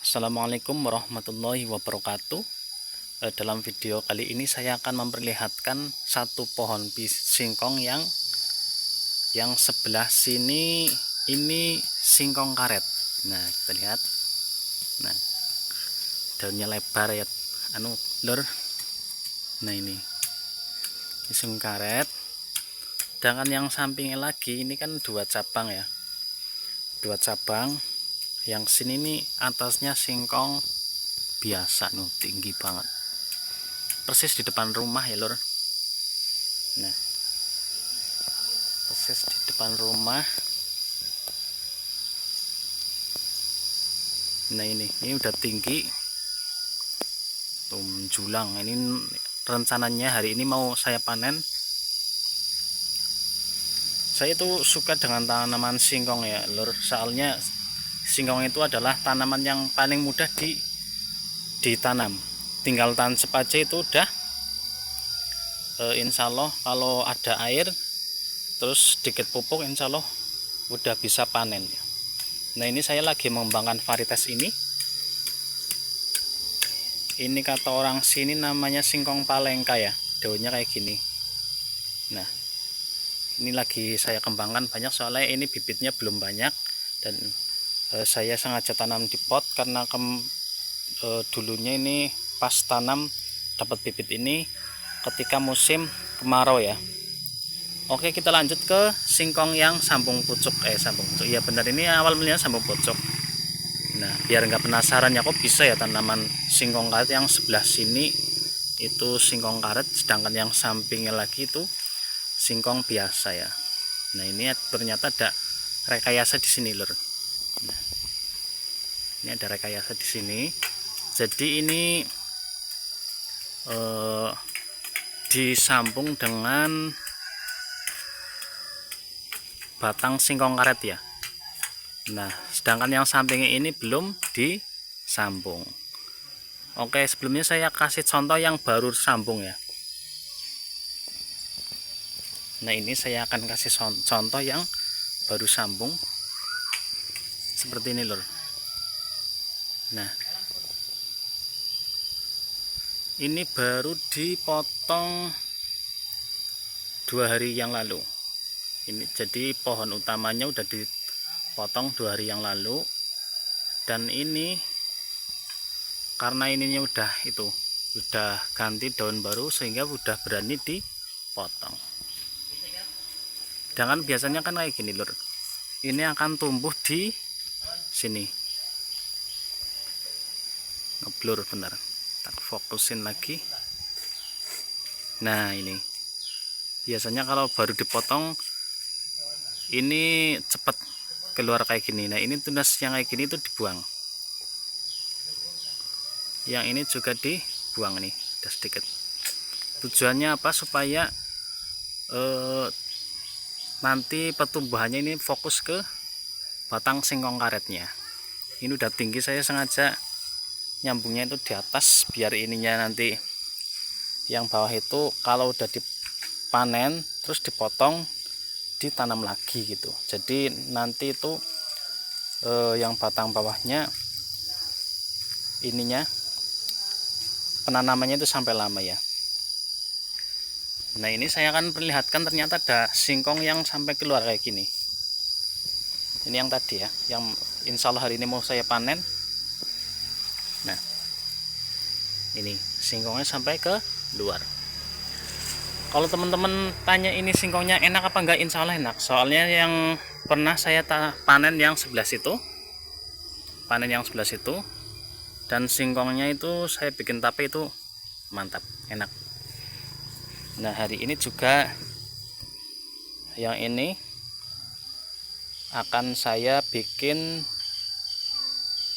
Assalamualaikum warahmatullahi wabarakatuh. Dalam video kali ini saya akan memperlihatkan satu pohon singkong yang sebelah sini ini singkong karet. Nah, kita lihat. Nah, daunnya lebar ya, lur. Nah, ini singkong karet. Sedangkan yang sampingnya lagi ini kan dua cabang ya. Dua cabang. Yang sini nih atasnya singkong biasa nih, tinggi banget. Persis di depan rumah ya, lur. Nah, persis di depan rumah. Nah, ini udah tinggi tuh menjulang. Ini rencananya hari ini mau saya panen. Saya itu suka dengan tanaman singkong ya, lur. Soalnya singkong itu adalah tanaman yang paling mudah ditanam. Tinggal tancap aja itu udah. Insya Allah kalau ada air terus sedikit pupuk, insya Allah udah bisa panen. Nah, ini saya lagi mengembangkan varietas ini. Ini kata orang sini namanya singkong palengka ya, daunnya kayak gini. Nah, ini lagi saya kembangkan banyak soalnya ini bibitnya belum banyak. Dan saya sengaja tanam di pot karena dulunya ini pas tanam dapat bibit ini ketika musim kemarau ya. Oke, kita lanjut ke singkong yang sambung pucuk. Sambung pucuk, iya benar, ini awal mulanya sambung pucuk. Nah, biar nggak penasaran ya kok bisa ya tanaman singkong karet yang sebelah sini itu singkong karet, sedangkan yang sampingnya lagi itu singkong biasa ya. Nah, ini ternyata ada rekayasa di sini, lur. Nah, ini ada rekayasa di sini. Jadi ini disambung dengan batang singkong karet ya. Nah, sedangkan yang sampingnya ini belum disambung. Oke, sebelumnya saya kasih contoh yang baru sambung ya. Nah, ini saya akan kasih contoh yang baru sambung seperti ini, lur. Nah, ini baru dipotong 2 hari yang lalu. Ini jadi pohon utamanya udah dipotong 2 hari yang lalu. Dan ini karena ininya udah ganti daun baru sehingga udah berani dipotong. Sedangkan biasanya kan kayak gini, lur. Ini akan tumbuh di sini. Ngeblur benar. Tak fokusin lagi. Nah, ini biasanya kalau baru dipotong ini cepat keluar kayak gini. Nah, ini tunas yang kayak gini itu dibuang. Yang ini juga dibuang nih, udah sedikit. Tujuannya apa? Supaya nanti pertumbuhannya ini fokus ke batang singkong karetnya. Ini udah tinggi, saya sengaja nyambungnya itu di atas biar ininya nanti yang bawah itu kalau udah dipanen terus dipotong ditanam lagi gitu. Jadi nanti itu yang batang bawahnya ininya penanamannya itu sampai lama ya. Nah, ini saya akan perlihatkan ternyata ada singkong yang sampai keluar kayak gini. Ini yang tadi ya, yang insya Allah hari ini mau saya panen. Nah, ini singkongnya sampai ke luar. Kalau teman-teman tanya ini singkongnya enak apa enggak, insya Allah enak. Soalnya yang pernah saya panen yang sebelah situ, dan singkongnya itu saya bikin tape itu mantap, enak. Nah, hari ini juga yang ini akan saya bikin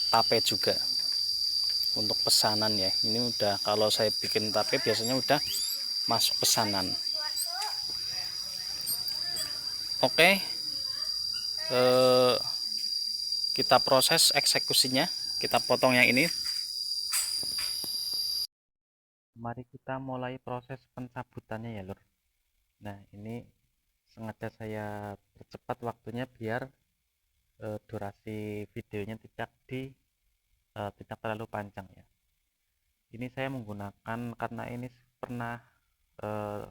tape juga untuk pesanan ya. Ini udah, kalau saya bikin tape biasanya udah masuk pesanan. Oke, kita proses eksekusinya. Kita potong yang ini. Mari kita mulai proses pencabutannya ya, lur. Nah, ini sengaja saya percepat waktunya biar durasi videonya tidak tidak terlalu panjang ya. Ini saya menggunakan karena ini pernah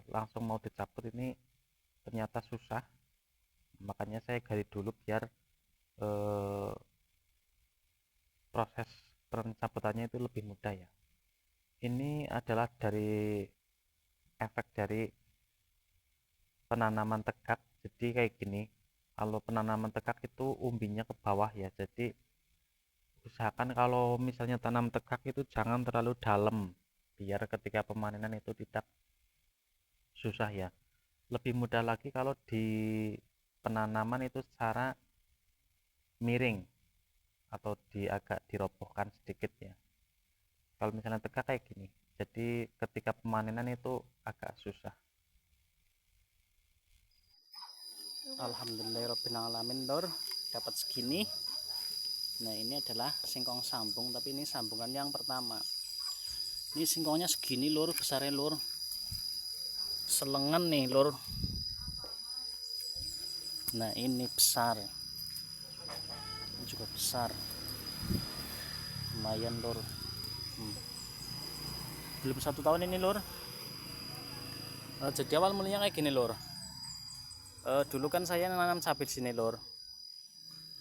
langsung mau dicabut, ini ternyata susah, makanya saya gali dulu biar proses pencabutannya itu lebih mudah ya. Ini adalah dari efek dari penanaman tegak. Jadi kayak gini, kalau penanaman tegak itu umbinya ke bawah ya, jadi usahakan kalau misalnya tanam tegak itu jangan terlalu dalam biar ketika pemanenan itu tidak susah ya. Lebih mudah lagi kalau di penanaman itu secara miring atau agak dirobohkan sedikit ya. Kalau misalnya tegak kayak gini, jadi ketika pemanenan itu agak susah. Alhamdulillahirobbilalamin lur, dapat segini. Nah ini adalah singkong sambung, tapi ini sambungan yang pertama. Ini singkongnya segini lur, besarnya lur, selengan nih lur. Nah ini besar, ini juga besar, lumayan lur. Belum 1 tahun ini lur. Jadi awal mulanya kayak gini lur. Dulu kan saya nanam cabai di sini lur.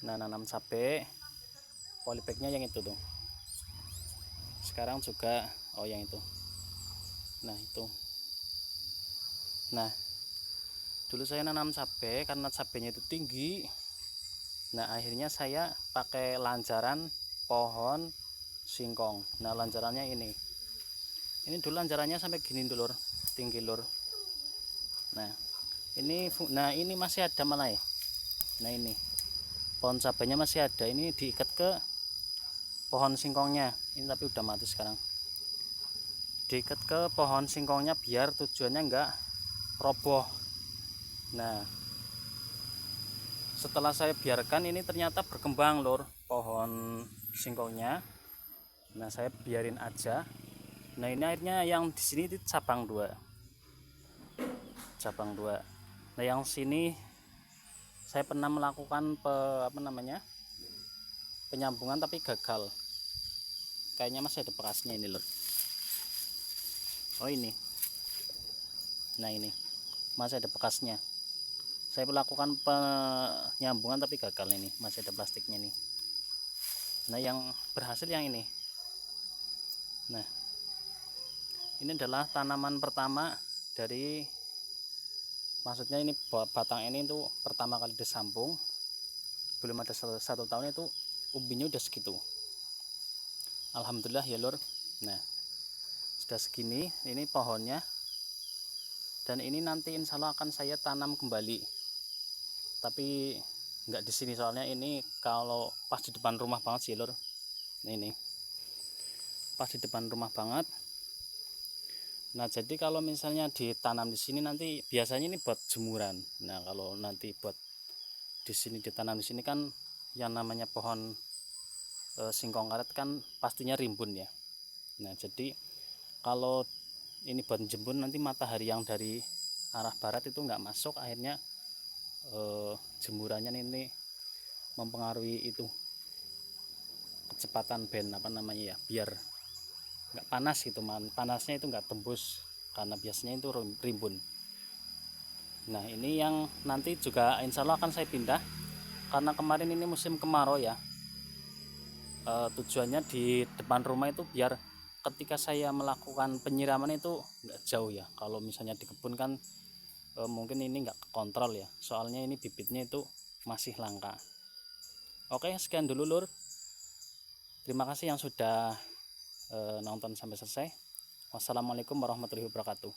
Nah nanam cabai, polybagnya yang itu tuh. Sekarang juga yang itu. Nah itu. Nah dulu saya nanam cabai karena cabainya itu tinggi. Nah akhirnya saya pakai lancaran pohon singkong. Nah lancarannya ini dulu lancarannya sampai gini dulu lur, tinggi lur. Nah ini masih ada malah ya. Nah ini pohon cabainya masih ada, ini diikat ke pohon singkongnya ini, tapi udah mati sekarang. Diikat ke pohon singkongnya biar tujuannya enggak roboh. Nah setelah saya biarkan ini ternyata berkembang lur pohon singkongnya. Nah saya biarin aja. Nah ini akhirnya yang di sini itu cabang dua. Nah yang sini saya pernah melakukan penyambungan tapi gagal. Kayaknya masih ada bekasnya ini lur. Oh ini. Nah ini masih ada bekasnya. Saya melakukan penyambungan tapi gagal, ini masih ada plastiknya nih. Nah yang berhasil yang ini. Nah ini adalah tanaman pertama dari, maksudnya ini batang ini itu pertama kali disambung, belum ada 1 tahun itu umbinya udah segitu. Alhamdulillah ya lur. Nah sudah segini ini pohonnya, dan ini nanti insya Allah akan saya tanam kembali, tapi nggak di sini soalnya ini kalau pas di depan rumah banget sih lur. Ini pas di depan rumah banget. Nah jadi kalau misalnya ditanam di sini nanti biasanya ini buat jemuran. Nah kalau nanti buat di sini ditanam di sini kan yang namanya pohon singkong karet kan pastinya rimbun ya. Nah jadi kalau ini buat jemur nanti matahari yang dari arah barat itu nggak masuk, akhirnya jemurannya ini mempengaruhi itu kecepatan ya, biar nggak panas gitu, panasnya itu nggak tembus karena biasanya itu rimbun. Nah ini yang nanti juga insya Allah akan saya pindah karena kemarin ini musim kemarau ya. Tujuannya di depan rumah itu biar ketika saya melakukan penyiraman itu nggak jauh ya. Kalau misalnya di kebun kan mungkin ini nggak kontrol ya, soalnya ini bibitnya itu masih langka. Oke sekian dulu lur, terima kasih yang sudah nonton sampai selesai. Wassalamualaikum warahmatullahi wabarakatuh.